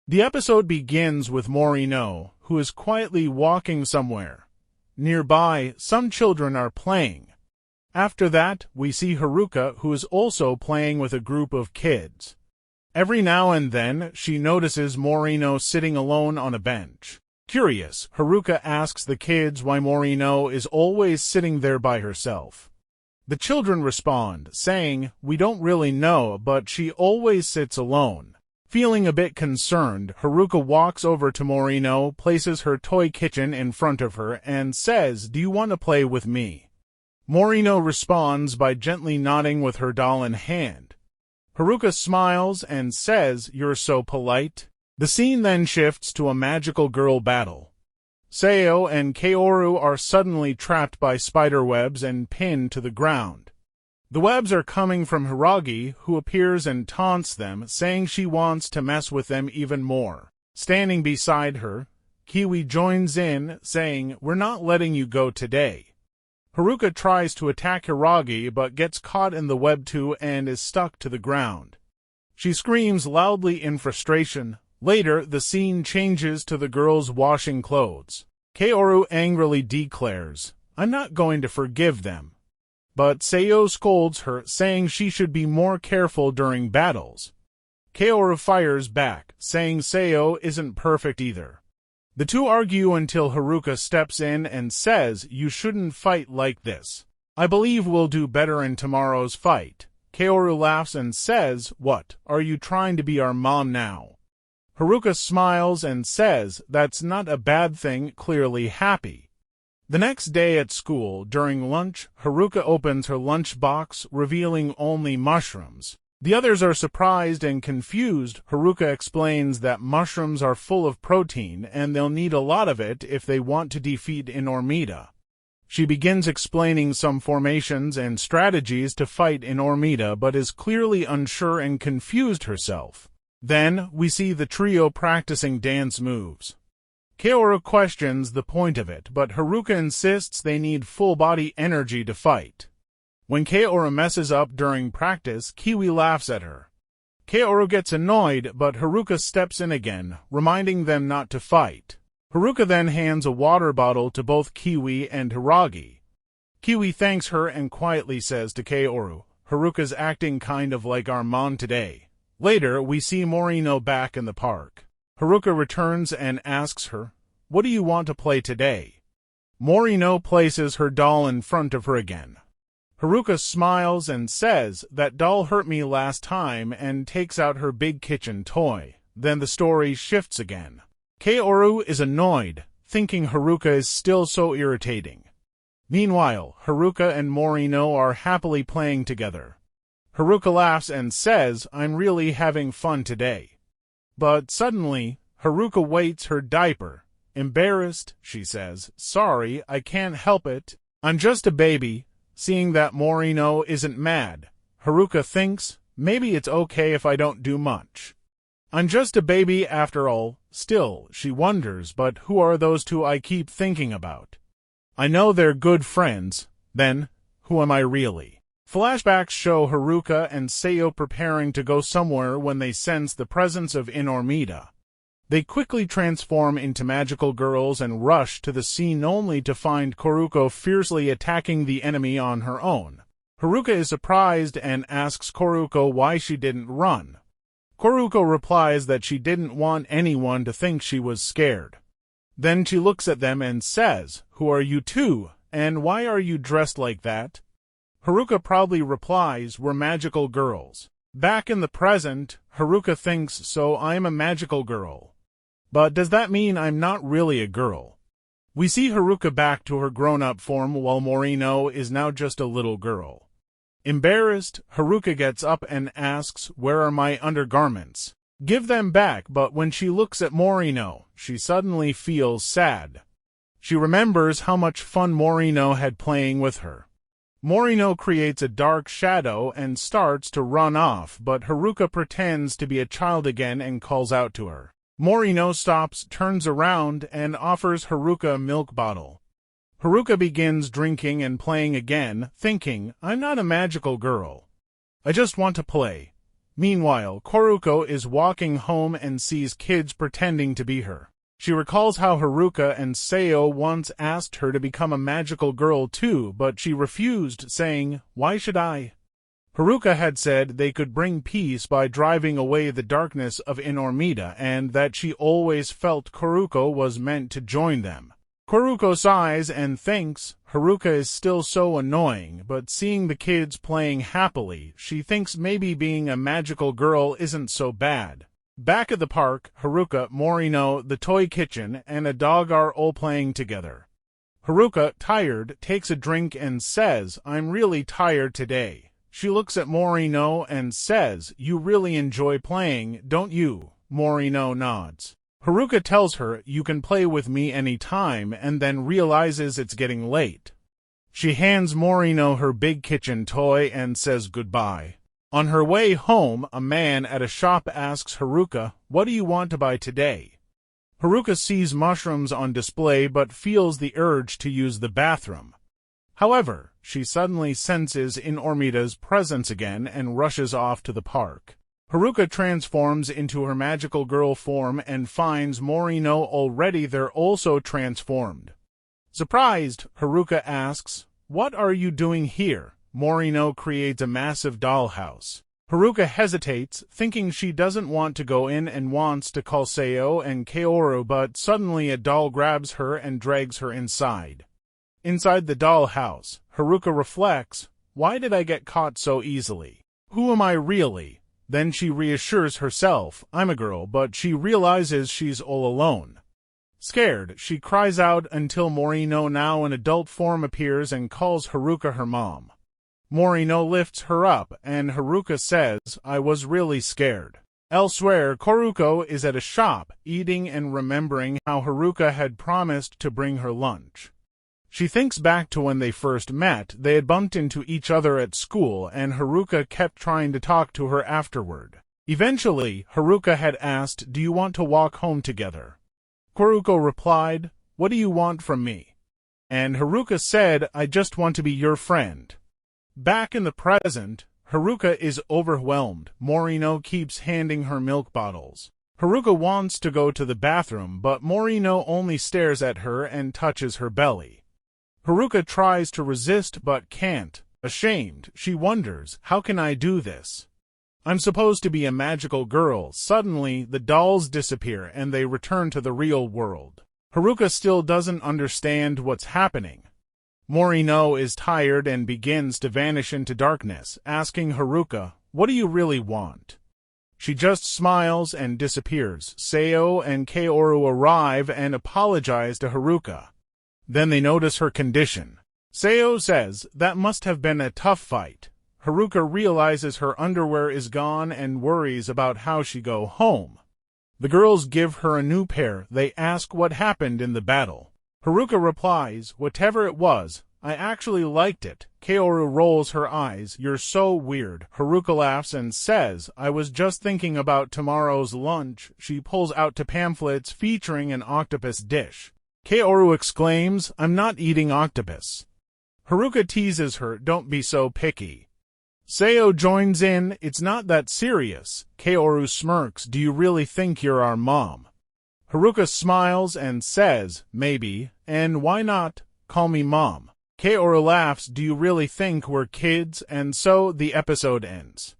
The episode begins with Morino, who is quietly walking somewhere. Nearby, some children are playing. After that, we see Haruka, who is also playing with a group of kids. Every now and then, she notices Morino sitting alone on a bench. Curious, Haruka asks the kids why Morino is always sitting there by herself. The children respond, saying, "We don't really know, but she always sits alone." Feeling a bit concerned, Haruka walks over to Morino, places her toy kitchen in front of her, and says, "Do you want to play with me?" Morino responds by gently nodding with her doll in hand. Haruka smiles and says, "You're so polite." The scene then shifts to a magical girl battle. Seo and Kaoru are suddenly trapped by spider webs and pinned to the ground. The webs are coming from Hiragi, who appears and taunts them, saying she wants to mess with them even more. Standing beside her, Kiwi joins in, saying, "We're not letting you go today." Haruka tries to attack Hiragi but gets caught in the web too and is stuck to the ground. She screams loudly in frustration. Later, the scene changes to the girls washing clothes. Kaoru angrily declares, "I'm not going to forgive them." But Seo scolds her, saying she should be more careful during battles. Kaoru fires back, saying Seo isn't perfect either. The two argue until Haruka steps in and says, "You shouldn't fight like this. I believe we'll do better in tomorrow's fight." Kaoru laughs and says, "What, are you trying to be our mom now?" Haruka smiles and says, "That's not a bad thing," clearly happy. The next day at school, during lunch, Haruka opens her lunch box, revealing only mushrooms. The others are surprised and confused. Haruka explains that mushrooms are full of protein and they'll need a lot of it if they want to defeat Enormida. She begins explaining some formations and strategies to fight Enormida, but is clearly unsure and confused herself. Then, we see the trio practicing dance moves. Kaoru questions the point of it, but Haruka insists they need full-body energy to fight. When Kaoru messes up during practice, Kiwi laughs at her. Kaoru gets annoyed, but Haruka steps in again, reminding them not to fight. Haruka then hands a water bottle to both Kiwi and Hiragi. Kiwi thanks her and quietly says to Kaoru, "Haruka's acting kind of like our mom today." Later, we see Morino back in the park. Haruka returns and asks her, "What do you want to play today?" Morino places her doll in front of her again. Haruka smiles and says, "That doll hurt me last time," and takes out her big kitchen toy. Then the story shifts again. Kaoru is annoyed, thinking Haruka is still so irritating. Meanwhile, Haruka and Morino are happily playing together. Haruka laughs and says, "I'm really having fun today." But suddenly, Haruka weights her diaper. Embarrassed, she says, "Sorry, I can't help it. I'm just a baby." Seeing that Morino isn't mad, Haruka thinks, maybe it's okay if I don't do much. I'm just a baby after all. Still, she wonders, but who are those two I keep thinking about? I know they're good friends. Then, who am I really? Flashbacks show Haruka and Seo preparing to go somewhere when they sense the presence of Enormida. They quickly transform into magical girls and rush to the scene only to find Koruko fiercely attacking the enemy on her own. Haruka is surprised and asks Koruko why she didn't run. Koruko replies that she didn't want anyone to think she was scared. Then she looks at them and says, "Who are you two, and why are you dressed like that?" Haruka proudly replies, "We're magical girls." Back in the present, Haruka thinks, "So I'm a magical girl. But does that mean I'm not really a girl?" We see Haruka back to her grown-up form while Morino is now just a little girl. Embarrassed, Haruka gets up and asks, "Where are my undergarments?" Give them back, but when she looks at Morino, she suddenly feels sad. She remembers how much fun Morino had playing with her. Morino creates a dark shadow and starts to run off, but Haruka pretends to be a child again and calls out to her. Morino stops, turns around, and offers Haruka a milk bottle. Haruka begins drinking and playing again, thinking, "I'm not a magical girl. I just want to play." Meanwhile, Koruko is walking home and sees kids pretending to be her. She recalls how Haruka and Seo once asked her to become a magical girl too, but she refused, saying, "Why should I?" Haruka had said they could bring peace by driving away the darkness of Inormida, and that she always felt Koruko was meant to join them. Koruko sighs and thinks Haruka is still so annoying, but seeing the kids playing happily, she thinks maybe being a magical girl isn't so bad. Back at the park, Haruka, Morino, the toy kitchen, and a dog are all playing together. Haruka, tired, takes a drink and says, "I'm really tired today." She looks at Morino and says, "You really enjoy playing, don't you?" Morino nods. Haruka tells her, "You can play with me any time," and then realizes it's getting late. She hands Morino her big kitchen toy and says goodbye. On her way home, a man at a shop asks Haruka, "What do you want to buy today?" Haruka sees mushrooms on display but feels the urge to use the bathroom. However, she suddenly senses Inormida's presence again and rushes off to the park. Haruka transforms into her magical girl form and finds Morino already there also transformed. Surprised, Haruka asks, "What are you doing here?" Morino creates a massive dollhouse. Haruka hesitates, thinking she doesn't want to go in and wants to call Seo and Kaoru, but suddenly a doll grabs her and drags her inside. Inside the dollhouse, Haruka reflects, "Why did I get caught so easily? Who am I really?" Then she reassures herself, "I'm a girl," but she realizes she's all alone. Scared, she cries out until Morino, now in adult form, appears and calls Haruka her mom. Morino lifts her up, and Haruka says, "I was really scared." Elsewhere, Koruko is at a shop, eating and remembering how Haruka had promised to bring her lunch. She thinks back to when they first met. They had bumped into each other at school, and Haruka kept trying to talk to her afterward. Eventually, Haruka had asked, "Do you want to walk home together?" Koruko replied, "What do you want from me?" And Haruka said, "I just want to be your friend." Back in the present, Haruka is overwhelmed. Morino keeps handing her milk bottles. Haruka wants to go to the bathroom, but Morino only stares at her and touches her belly. Haruka tries to resist but can't. Ashamed, she wonders, "How can I do this? I'm supposed to be a magical girl." Suddenly, the dolls disappear and they return to the real world. Haruka still doesn't understand what's happening. Morino is tired and begins to vanish into darkness, asking Haruka, "What do you really want?" She just smiles and disappears. Seo and Kaoru arrive and apologize to Haruka. Then they notice her condition. Seo says, "That must have been a tough fight." Haruka realizes her underwear is gone and worries about how she go home. The girls give her a new pair. They ask what happened in the battle. Haruka replies, "Whatever it was, I actually liked it." Kaoru rolls her eyes. "You're so weird." Haruka laughs and says, "I was just thinking about tomorrow's lunch." She pulls out two pamphlets featuring an octopus dish. Kaoru exclaims, "I'm not eating octopus." Haruka teases her, "Don't be so picky." Seo joins in, "It's not that serious." Kaoru smirks, "Do you really think you're our mom?" Haruka smiles and says, "Maybe, and why not? Call me mom." Kaoru laughs, "Do you really think we're kids?" And so the episode ends.